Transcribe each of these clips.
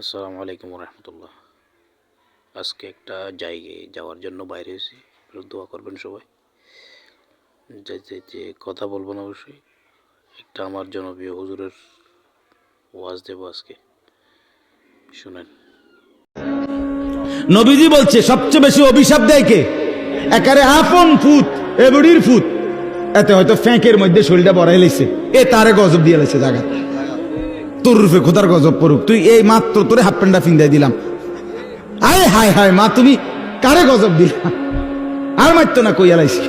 আসসালামু আলাইকুম রহমতুল্লাহ। আজকে একটা জায়গায় যাওয়ার জন্য বাইরে হয়েছি, একটু দোয়া করবেন সবাই। যে কথা বলবো না অবশ্যই, একটা আমার জনপ্রিয় হুজুরের ওয়াজ দেব আজকে, শুনেন। নবীজি বলছে সবচেয়ে বেশি অভিশাপ দেয় কে? একারে আপন ফুত এবড়ির ফুত, এতে হয়তো ফ্যাঁকের মধ্যে শরীরটা বড়াই লাইছে, এ তারে গজব দিয়ে লাইছে জায়গা। তোর রূপে খোদার গজব পড়ুক, তুই এই মাত্র তোরে হাফ প্যান্টটা ফিন্দাই দিলাম, আয় হায় হায় মা তুমি কারে গজব দিলা, আর মারতো না কইয়া লাইছি।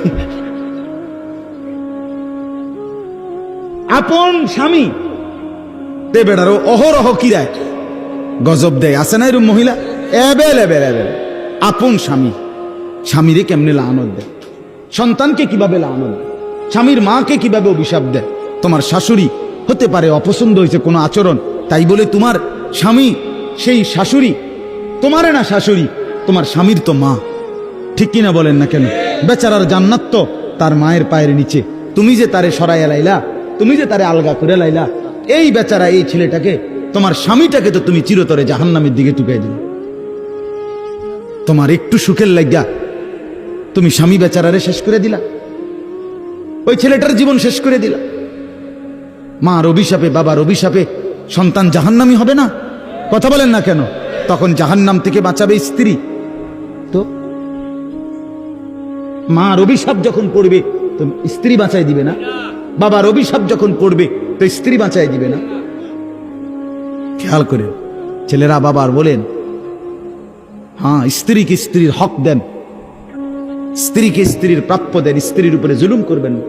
আপন স্বামী তে বেড়ারও অহরহ কিরায় গজব দেয়, আছে না এরকম মহিলা? এবেল এবেল এবেল আপন স্বামী, স্বামীরে কেমনে লানত দেয়, সন্তানকে কিভাবে লানত দেয়, স্বামীর মাকে কিভাবে অভিশাপ দেয়। তোমার শাশুড়ি হতে পারে অপছন্দ হয়েছে কোনো আচরণ, তাই বলে তোমার স্বামী সেই শাশুড়ি তোমারে না, শাশুড়ি তোমার স্বামীর তো মা, ঠিক কিনা বলেন না কেন? বেচারার জান্নাত তো তার মায়ের পায়ের নিচে, তুমি যে তারে সরাইয়া লাইলা, তুমি যে তারে আলগা করে লাইলা, এই বেচারা এই ছেলেটাকে, তোমার স্বামীটাকে তো তুমি চিরতরে জাহান্নামের দিকে টুকাই দিলে। তোমার একটু সুখের লাগিয়া তুমি স্বামী বেচারারে শেষ করে দিলা, ওই ছেলেটার জীবন শেষ করে দিলা। মার অভিশাপে বাবার অভিশাপে সন্তান জাহান্নামী হবে না? কথা বলেন না কেন? তখন জাহান্নাম থেকে বাঁচাবে স্ত্রী। তো মার অভিশাপ যখন পড়বে তো স্ত্রী বাঁচাই দিবে না, বাবার অভিশাপ যখন পড়বে তো স্ত্রী বাঁচাই দিবে না? খেয়াল করে ছেলেরা বাবার বলেন, হ্যাঁ স্ত্রীকে স্ত্রীর হক দেন, স্ত্রীকে স্ত্রীর প্রাপ্য দেন, স্ত্রীর উপরে জুলুম করবেন না।